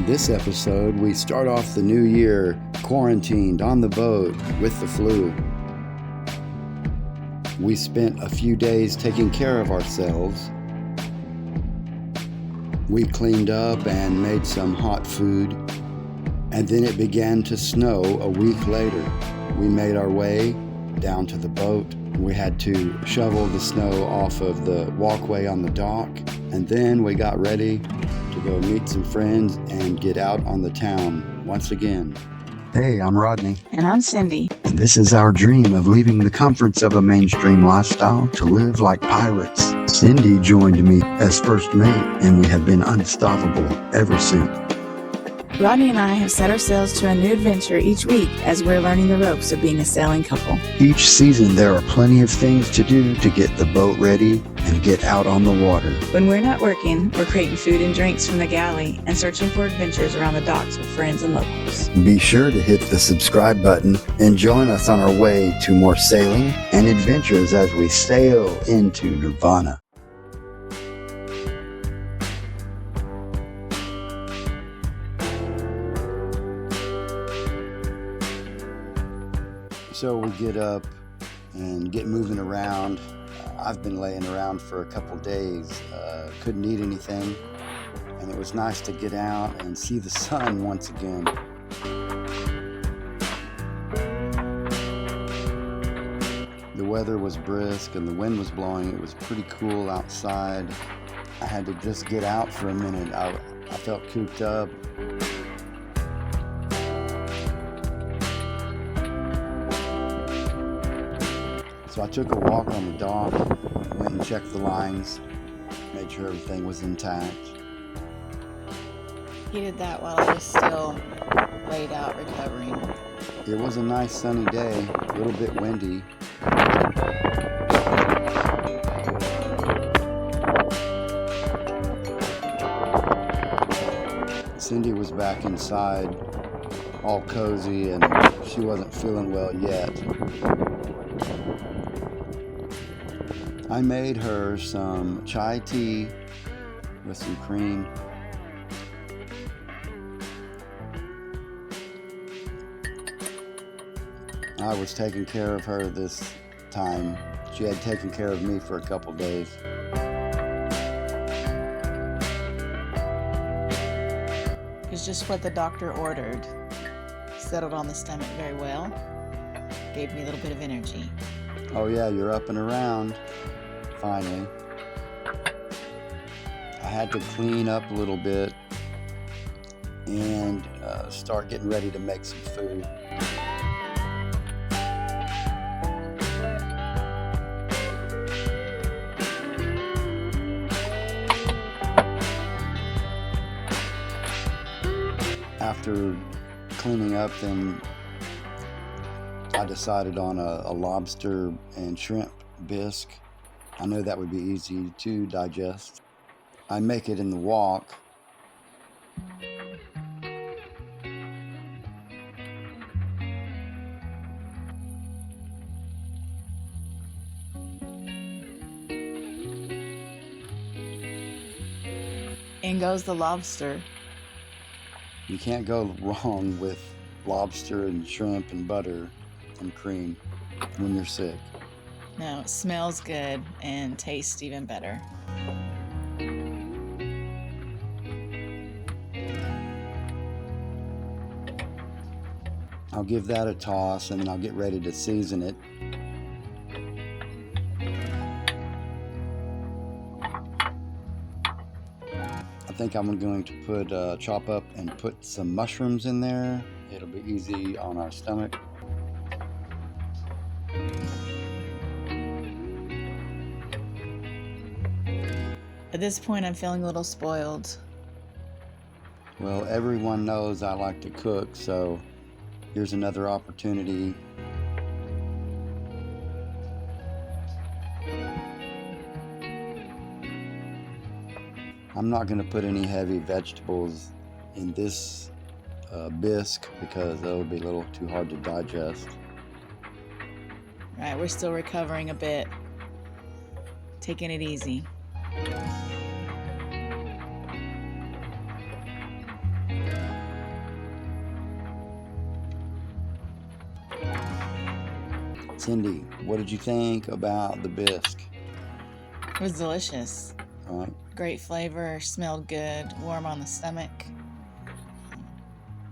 This episode, we start off the new year quarantined on the boat with the flu. We spent a few days taking care of ourselves. We cleaned up and made some hot food, and then it began to snow a week later. We made our way down to the boat. We had to shovel the snow off of the walkway on the dock, and then we got ready to go meet some friends and get out on the town once again. Hey, I'm Rodney. And I'm Cindy. And this is our dream of leaving the comforts of a mainstream lifestyle to live like pirates. Cindy joined me as first mate, and we have been unstoppable ever since. Rodney and I have set ourselves to a new adventure each week as we're learning the ropes of being a sailing couple. Each season there are plenty of things to do to get the boat ready and get out on the water. When we're not working, we're creating food and drinks from the galley and searching for adventures around the docks with friends and locals. Be sure to hit the subscribe button and join us on our way to more sailing and adventures as we sail into Nirvana. So we get up and get moving around. I've been laying around for a couple days, couldn't eat anything, and it was nice to get out and see the sun once again. The weather was brisk and the wind was blowing. It was pretty cool outside. I had to just get out for a minute. I felt cooped up. So I took a walk on the dock, went and checked the lines, made sure everything was intact. He did that while I was still laid out recovering. It was a nice sunny day, a little bit windy. Cindy was back inside, all cozy, and she wasn't feeling well yet. I made her some chai tea with some cream. I was taking care of her this time. She had taken care of me for a couple days. It was just what the doctor ordered. Settled on the stomach very well. Gave me a little bit of energy. Oh yeah, you're up and around. Finally. I had to clean up a little bit and start getting ready to make some food. After cleaning up, then I decided on a lobster and shrimp bisque. I know that would be easy to digest. I make it in the wok. In goes the lobster. You can't go wrong with lobster and shrimp and butter and cream when you're sick. No, it smells good and tastes even better. I'll give that a toss and then I'll get ready to season it. I think I'm going to put chop up and put some mushrooms in there. It'll be easy on our stomach. At this point, I'm feeling a little spoiled. Well, everyone knows I like to cook, so here's another opportunity. I'm not going to put any heavy vegetables in this bisque because that would be a little too hard to digest. Right, we're still recovering a bit. Taking it easy. Cindy, what did you think about the bisque? It was delicious. All right. Great flavor, smelled good, warm on the stomach.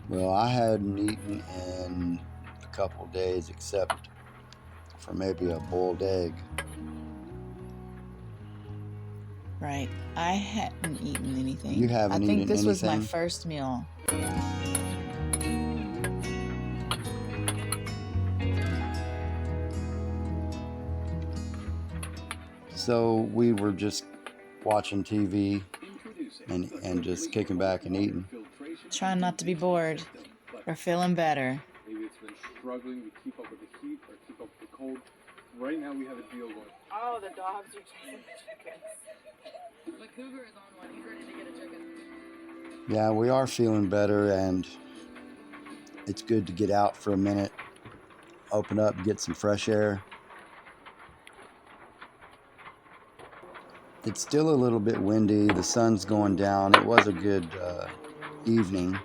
Well, I hadn't eaten in a couple days except for maybe a boiled egg. Right. I hadn't eaten anything. You haven't I think eaten this was my anything? first meal. So we were just watching TV and just kicking back and eating. Trying not to be bored. We're feeling better. Maybe it's been struggling to keep up with the heat or keep up with the cold. Right now we have a deal going. Oh, the dogs are chasing the chickens. The cougar is on one. He's ready to get a chicken. Yeah, we are feeling better, and it's good to get out for a minute, open up, get some fresh air. It's still a little bit windy. The sun's going down. It was a good evening.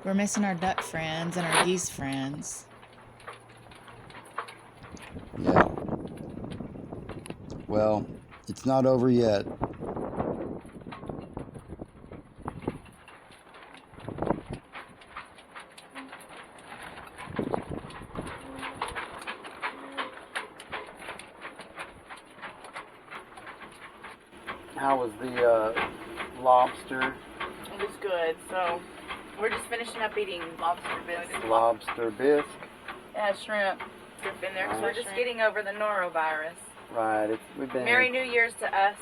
We're missing our duck friends and our geese friends. Yeah. Well, it's not over yet. How was the lobster? It was good. So we're just finishing up eating lobster bisque. Lobster bisque. Yeah, shrimp. Dip in there. So we're just getting over the norovirus. Right. We've been Merry New Year's to us.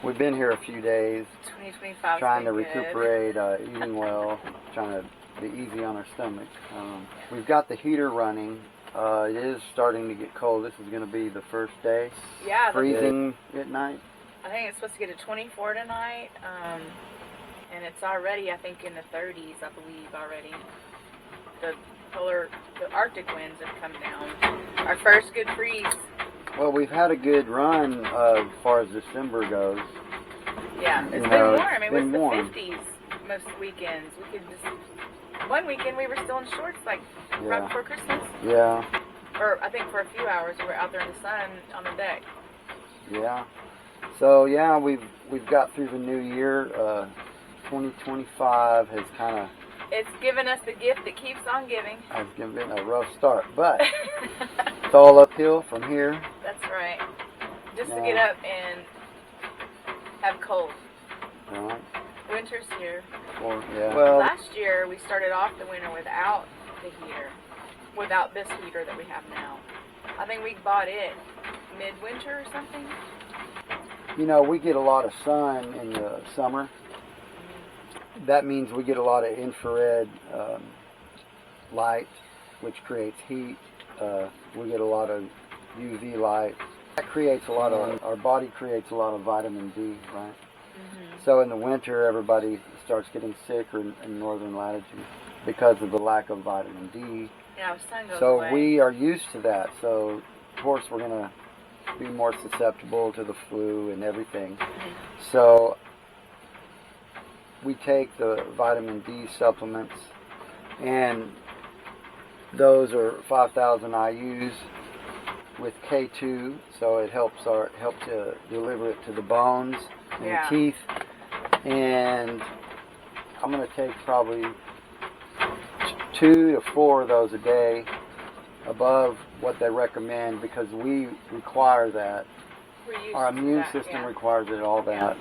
We've been here a few days, 2025. trying to good. recuperate, eating well, trying to be easy on our stomach. We've got the heater running. It is starting to get cold. This is going to be the first day. Yeah. Freezing at night. I think it's supposed to get to 24 tonight. And it's already, I think, in the 30s, I believe, already. The Arctic winds have come down. Our first good freeze. Well, we've had a good run as far as December goes. Yeah, it's You been know, warm. it's It was been the warm. 50s most weekends. We could just... One weekend we were still in shorts, like, right Yeah. before Christmas. Yeah, Or, I think for a few hours we were out there in the sun on the deck. yeah. So yeah, we've got through the new year. 2025 has kind of It's given us the gift that keeps on giving. given a rough start, but it's all uphill from here. That's right. Just to Yeah. get up and have cold. Right. Winter's here. Yeah. Well, Last year we started off the winter without the heater, without this heater that we have now. I think we bought it midwinter or something. you know, we get a lot of sun in the summer. That means we get a lot of infrared light, which creates heat. We get a lot of UV light. That creates a lot of, our body creates a lot of vitamin D, right? So in the winter, everybody starts getting sicker in northern latitude because of the lack of vitamin D. Yeah, sun goes So away. we are used to that. So of course we're going to be more susceptible to the flu and everything. So we take the vitamin D supplements, and those are 5,000 IUs with K2, so it helps to deliver it to the bones and Yeah. the teeth. And I'm going to take probably 2 to 4 of those a day, above what they recommend, because we require that. We're used Our to immune that, system yeah. requires it, all that.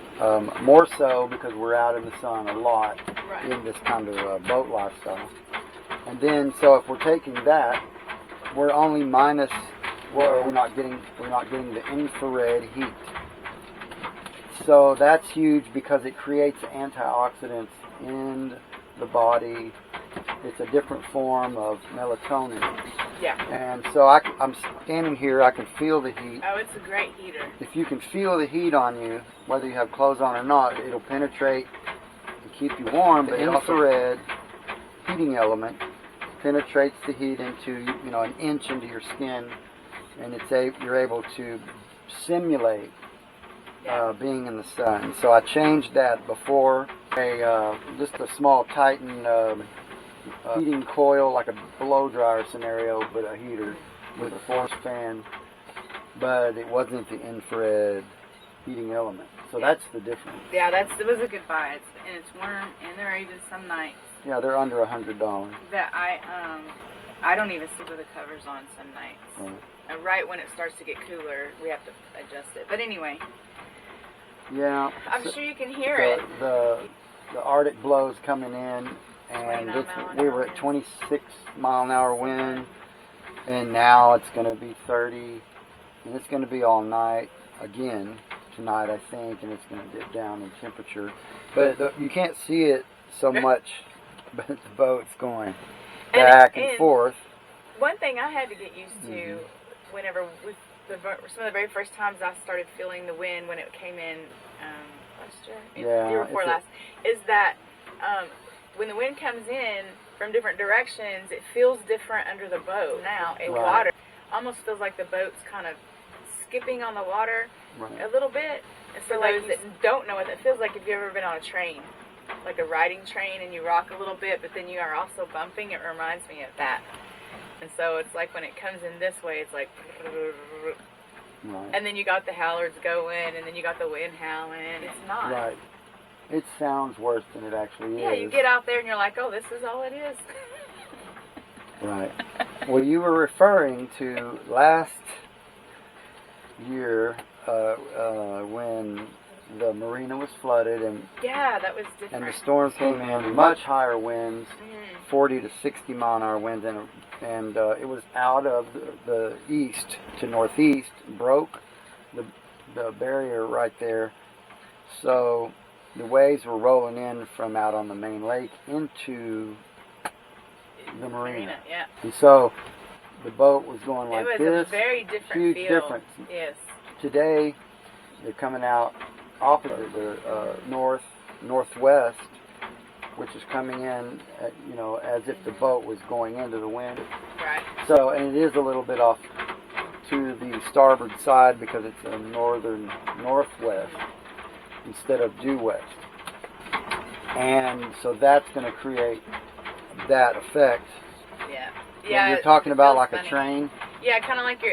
More so because we're out in the sun a lot Right. in this kind of boat lifestyle. And then, so if we're taking that, we're only minus, well, we're not getting the infrared heat. So that's huge because it creates antioxidants in the body. It's a different form of melatonin. Yeah. And so I'm standing here, I can feel the heat. Oh, it's a great heater. If you can feel the heat on you, whether you have clothes on or not, it'll penetrate and keep you warm. The infrared heating element penetrates the heat into, an inch into your skin, and you're able to simulate being in the sun. So I changed that before. Just a small Titan a heating coil, like a blow dryer scenario, but a heater with a force fan. But it wasn't the infrared heating element. So that's the difference. Yeah, it was a good buy. And it's warm, and there are even some nights Yeah, they're under $100. that I don't even sleep with the covers on some nights. Right when it starts to get cooler, we have to adjust it. But anyway, Yeah. I'm sure you can hear it. The Arctic blows coming in, and we were at 26 mile an hour wind, and now it's going to be 30, and it's going to be all night again tonight, I think, and it's going to dip down in temperature. But you can't see it so much, but the boat's going back and forth. One thing I had to get used to whenever some of the very first times I started feeling the wind when it came in last year, year before last, is that when the wind comes in from different directions, it feels different under the boat now in water. Almost feels like the boat's kind of skipping on the water a little bit. And for those that don't know what that feels like, if you've ever been on a train, like a riding train, and you rock a little bit, but then you are also bumping, it reminds me of that. And so it's like when it comes in this way, it's like, and then you got the howlers going, and then you got the wind howling. It's not. Right. It sounds worse than it actually is. Yeah, you get out there and you're like, oh, this is all it is. Right. Well, you were referring to last year when the marina was flooded, and that was different. And the storms came in, much higher winds, 40 to 60 mile an hour winds, and it was out of the east to northeast, broke the barrier right there. So the waves were rolling in from out on the main lake into the marina. Yeah. And so the boat was going like this. It was a very different huge feel. Difference. Yes. Today, they're coming out opposite the northwest, which is coming in, as if the boat was going into the wind. Right. So, and it is a little bit off to the starboard side because it's a northern northwest instead of due west. And so that's going to create that effect. Yeah. When you're talking about like a train. Yeah, kind of like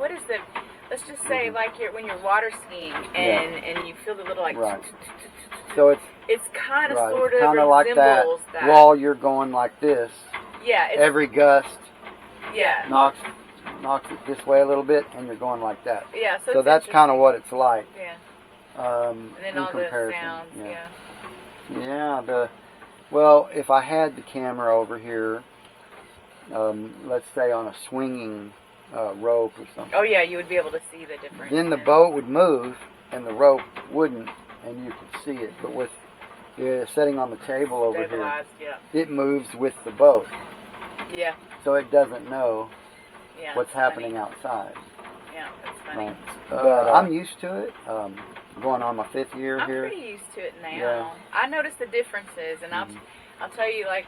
let's just say like when you're water skiing and you feel the little like. Right. So it's kind of sort of resembles like that while you're going like this. Yeah. Every gust. Yeah. Knocks it this way a little bit, and you're going like that. Yeah. So that's kind of what it's like. Yeah. And then in all comparison. the sounds. Yeah. Well, if I had the camera over here, let's say on a swinging rope or something. Oh yeah, you would be able to see the difference. Then the boat would move, and the rope wouldn't, and you could see it. But with setting on the table over here, it moves with the boat. Yeah. So it doesn't know what's happening outside. Yeah, that's funny. Right. But I'm used to it. Going on my 5th year here. I'm pretty used to it now. Yeah. I notice the differences, and I'll tell you, like,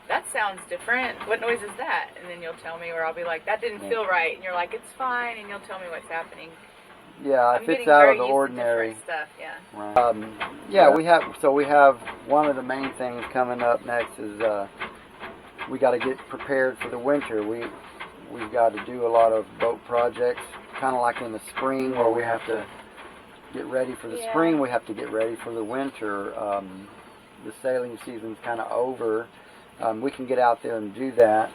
that sounds different. What noise is that? And then you'll tell me, or I'll be like, that didn't feel right. And you're like, it's fine, and you'll tell me what's happening. Yeah, if it's out of the ordinary. Stuff, Right. We have one of the main things coming up next is we got to get prepared for the winter. We've got to do a lot of boat projects, kind of like in the spring where we have to get ready for the spring. We have to get ready for the winter. The sailing season's kind of over. We can get out there and do that.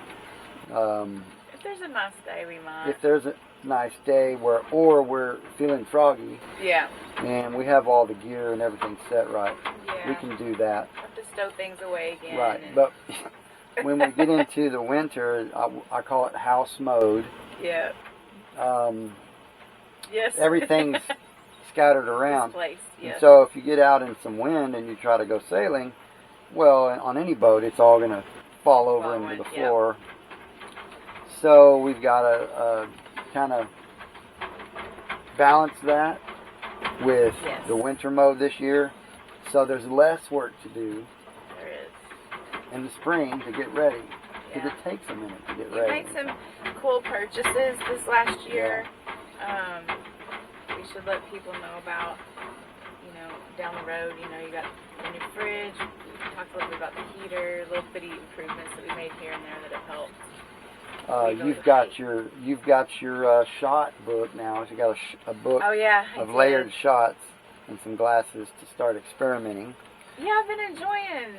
If there's a nice day, we might. If there's a nice day or we're feeling froggy. Yeah. And we have all the gear and everything set right. Yeah. We can do that. Have to stow things away again. Right. But when we get into the winter, I call it house mode. Yeah. Yes. Everything's scattered around. Displaced, yes. And so if you get out in some wind and you try to go sailing, well, on any boat, it's all going to fall over into the floor. So we've got to kind of balance that with the winter mode this year. So there's less work to do. There is. In the spring to get ready. Because it takes a minute to get ready. You made some cool purchases this last year. We should let people know about, down the road, you got a new fridge. We talked a little bit about the heater, little bitty improvements that we made here and there that have helped. You've got your shot book now. So you got a book Oh yeah, of layered shots and some glasses to start experimenting. Yeah, I've been enjoying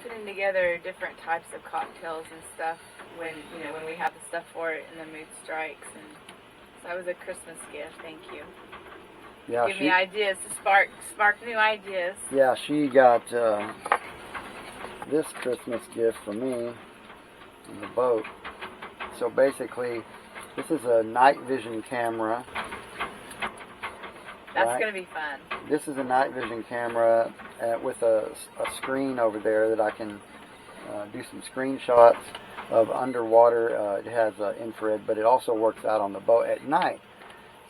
putting together different types of cocktails and stuff when we have the stuff for it and the mood strikes, and so that was a Christmas gift. Thank you. Yeah, Give me ideas to spark new ideas. Yeah, she got this Christmas gift for me in the boat. So basically, this is a night vision camera. That's going to be fun. This is a night vision camera with a screen over there that I can do some screenshots of underwater. It has infrared, but it also works out on the boat at night.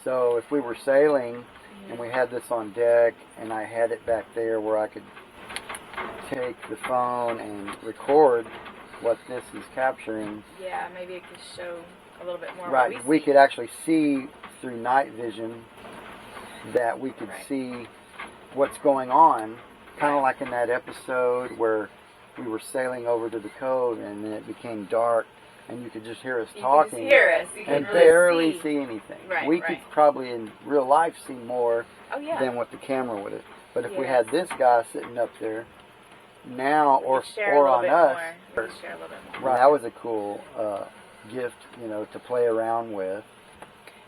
So if we were sailing and we had this on deck and I had it back there where I could take the phone and record what this is capturing. Yeah, maybe it could show a little bit more. Right, we could actually see through night vision that we could see what's going on, kind of like in that episode where we were sailing over to the cove and then it became dark and you could just hear us talking and barely see anything. Right, we could probably in real life see more than what the camera would have. But if we had this guy sitting up there now or on us, right, that was a cool gift, to play around with.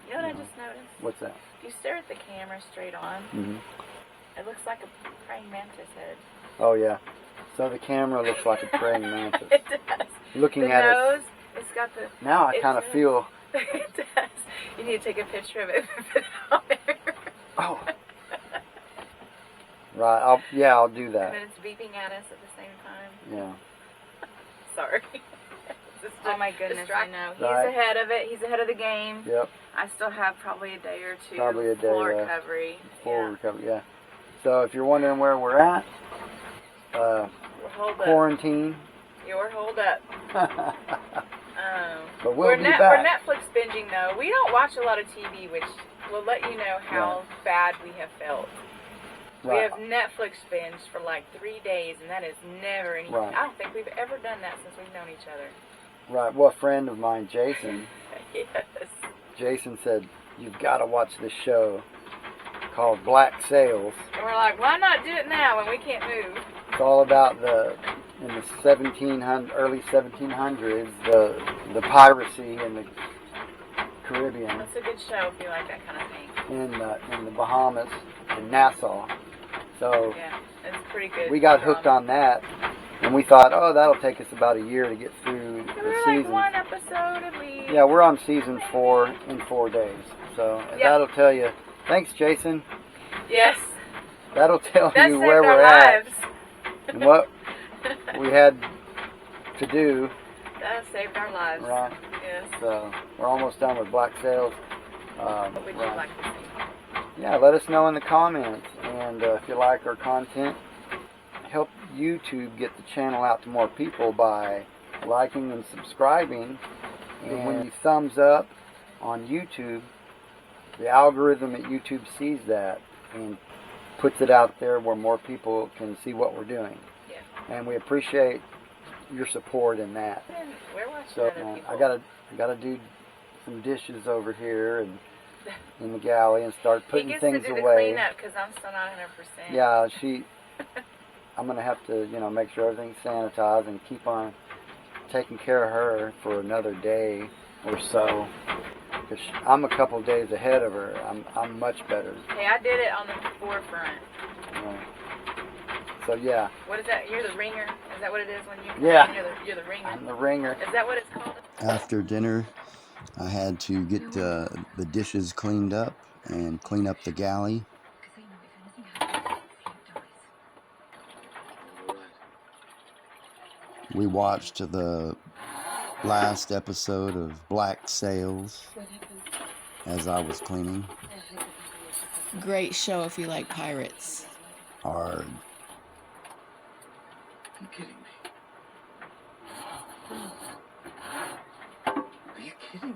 You know what I just noticed? What's that? If you stare at the camera straight on, it looks like a praying mantis head. Oh yeah. So the camera looks like a praying mantis. It does. Looking the at nose, us. It's got the. Now I kind of feel. It does. You need to take a picture of it and put it on there. Oh. Right. I'll do that. And then it's beeping at us at the same time. Yeah. Sorry. Oh my goodness, I know. He's Right. ahead of it. He's ahead of the game. Yep. I still have probably a day or two Full full recovery. recovery, yeah. So if you're wondering where we're at, We're holed quarantine. up. You're holed up. But we'll be back. We're Netflix binging though. We don't watch a lot of TV, which will let you know how bad we have felt. Right. We have Netflix binged for like 3 days, and that is never anything. Right. I don't think we've ever done that since we've known each other. Right. Well, a friend of mine, Jason. Yes. Jason said, "You've got to watch this show called Black Sails." And we're like, why not do it now when we can't move? It's all about in the early 1700s, the piracy in the Caribbean. That's a good show if you like that kind of thing. In the Bahamas, in Nassau. So yeah, it's pretty good. we got hooked on that, and we thought, that'll take us about a year to get through the season. Like one episode at least. Yeah, we're on season 4 in 4 days. So that'll tell you. Thanks, Jason. Yes. That'll tell That you saved where our we're lives. at and what we had to do. That saved our lives. Right. Yes. So we're almost done with Black Sails. What would you like to see? Yeah, let us know in the comments, and if you like our content, help YouTube get the channel out to more people by liking and subscribing. And when you thumbs up on YouTube, the algorithm at YouTube sees that and puts it out there where more people can see what we're doing. Yeah. And we appreciate your support in that. And we're watching So other people. I gotta do some dishes over here and in the galley and start putting things He gets to do away. the cleanup because I'm still not 100%. Yeah, I'm gonna have to, make sure everything's sanitized and keep on taking care of her for another day or so. Cause I'm a couple days ahead of her. I'm much better. Hey, I did it on the forefront. So yeah. What is that? You're the ringer? Is that what it is when you? Yeah. You're the ringer. I'm the ringer. Is that what it's called? After dinner, I had to get the dishes cleaned up and clean up the galley. We watched the last episode of Black Sails as I was cleaning. Great show if you like pirates. Argh. Are you kidding me? Are you kidding me?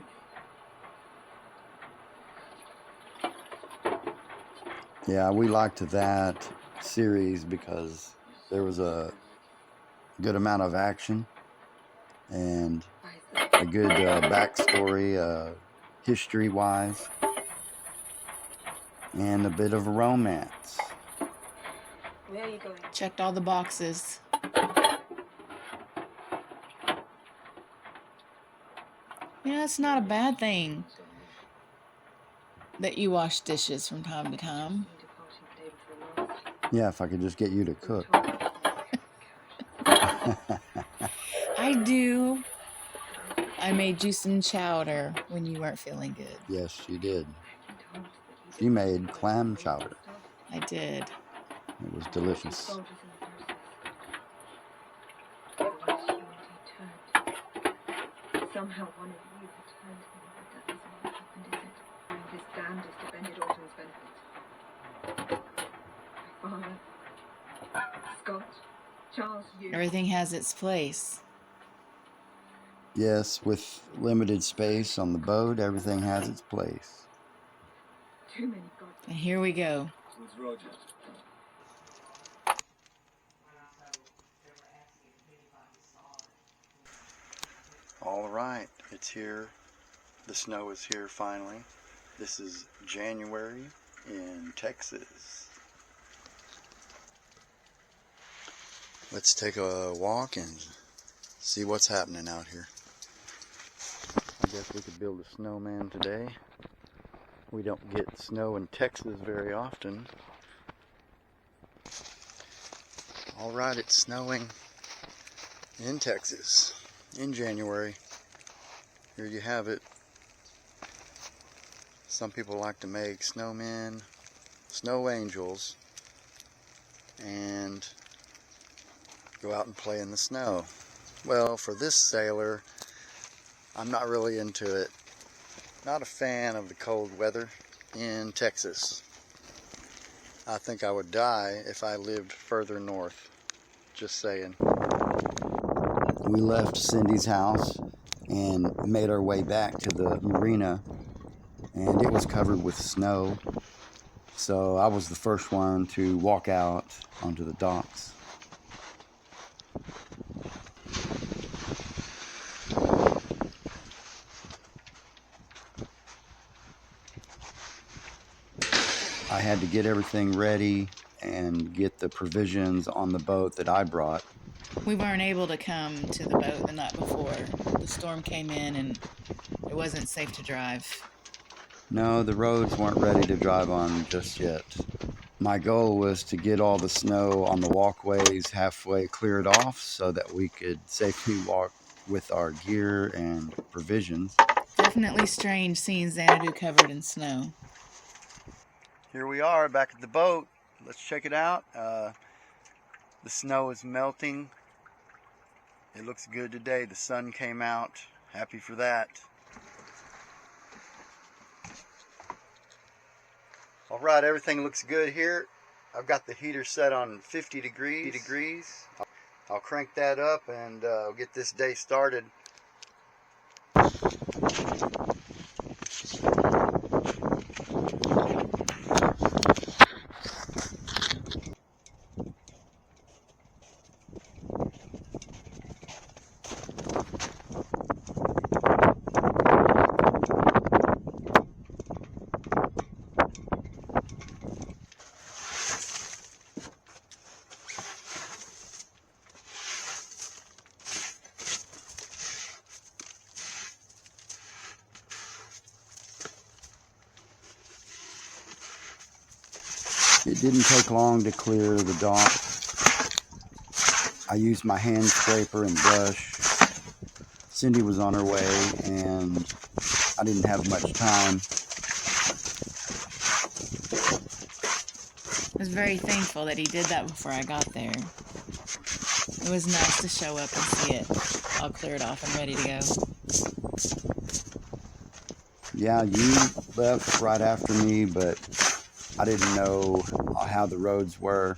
Yeah, we liked that series because there was a good amount of action and a good backstory, history-wise, and a bit of romance. Where are you going? Checked all the boxes. You know, it's not a bad thing that you wash dishes from time to time. Yeah, if I could just get you to cook. I do. I made you some chowder when you weren't feeling good. Yes, you did. You made clam chowder. I did. It was delicious. Somehow one of you returned me, but that isn't what happened, is it? And his damnedest to bend it all to his benefit. My father, Scott, Charles, you. Everything has its place. Yes, with limited space on the boat, everything has its place. Too many gods. And here we go. Who's Roger? All right, it's here. The snow is here finally. This is January in Texas. Let's take a walk and see what's happening out here. I guess we could build a snowman today. We don't get snow in Texas very often. All right, it's snowing in Texas in January. Here you have it. Some people like to make snowmen, snow angels, and go out and play in the snow. Well, for this sailor, I'm not really into it. Not a fan of the cold weather in Texas. I think I would die if I lived further north. Just saying. We left Cindy's house and made our way back to the marina, and it was covered with snow. So I was the first one to walk out onto the docks. I had to get everything ready and get the provisions on the boat that I brought. We weren't able to come to the boat the night before. The storm came in and it wasn't safe to drive. No, the roads weren't ready to drive on just yet. My goal was to get all the snow on the walkways halfway cleared off so that we could safely walk with our gear and provisions. Definitely strange seeing Xanadu covered in snow. Here we are back at the boat. Let's check it out. The snow is melting. It looks good today. The sun came out. Happy for that. All right, everything looks good here. I've got the heater set on 50 degrees. I'll crank that up and get this day started. It didn't take long to clear the dock. I used my hand scraper and brush. Cindy was on her way and I didn't have much time. I was very thankful that he did that before I got there. It was nice to show up and see it all cleared off and ready to go. Yeah, you left right after me, but I didn't know how the roads were,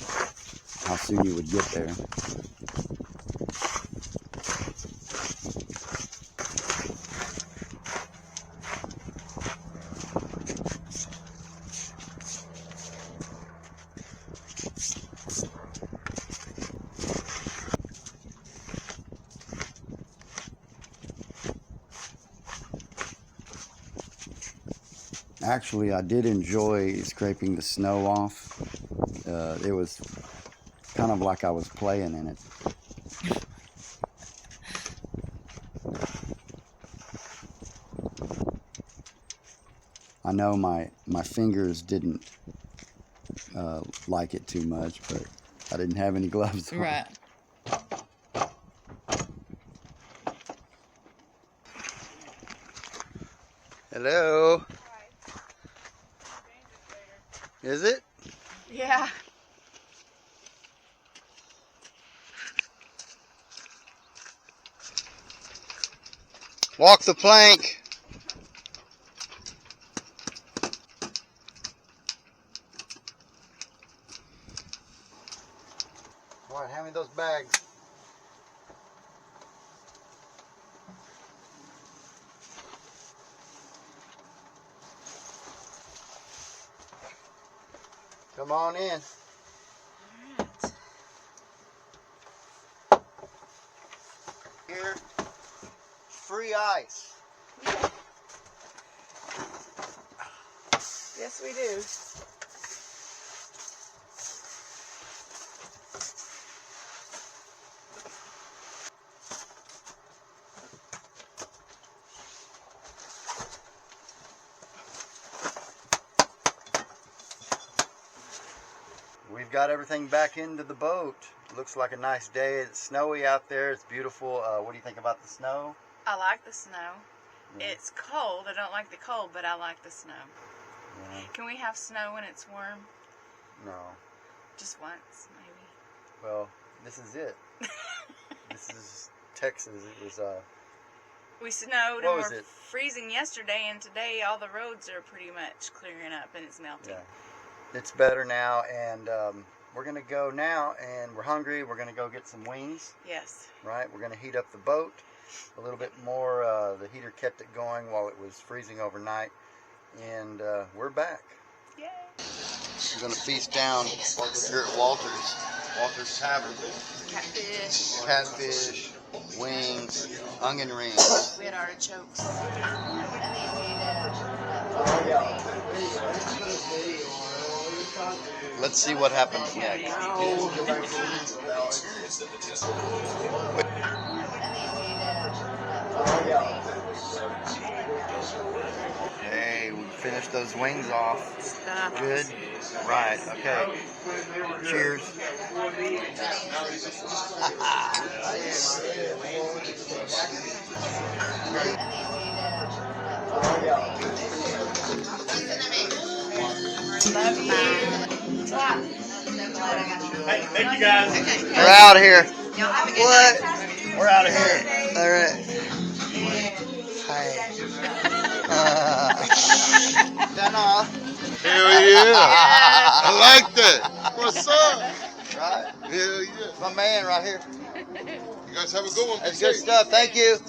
how soon you would get there. Actually, I did enjoy scraping the snow off. It was kind of like I was playing in it. I know my fingers didn't like it too much, but I didn't have any gloves on. Right. Hello. Is it? Yeah. Walk the plank. All right, hand me those bags. Come on in. Here, free ice. Yes, we do. We've got everything back into the boat. Looks like a nice day. It's snowy out there. It's beautiful. What do you think about the snow? I like the snow. Yeah. It's cold. I don't like the cold, but I like the snow. Yeah. Can we have snow when it's warm? No. Just once, maybe. Well, this is it. This is Texas. It was We snowed What and was we're it? freezing yesterday, and today all the roads are pretty much clearing up and it's melting. yeah. It's better now, and we're gonna go now, and we're hungry. We're gonna go get some wings. Yes. Right. We're gonna heat up the boat a little bit more. The heater kept it going while it was freezing overnight, and we're back. Yay. We're gonna feast down here at Walter's Tavern. Catfish, wings, onion rings. We had artichokes. Let's see what happens next. Okay, we finished those wings off. Stuff. Good. Right. Okay. Cheers. Love you. Hey, thank you guys. We're out of here. What? We're out of here. All right. Hi. Done all. Hell yeah. I like that. What's up? Right? Hell yeah. My man right here. You guys have a good one. That's good stuff. Thank you.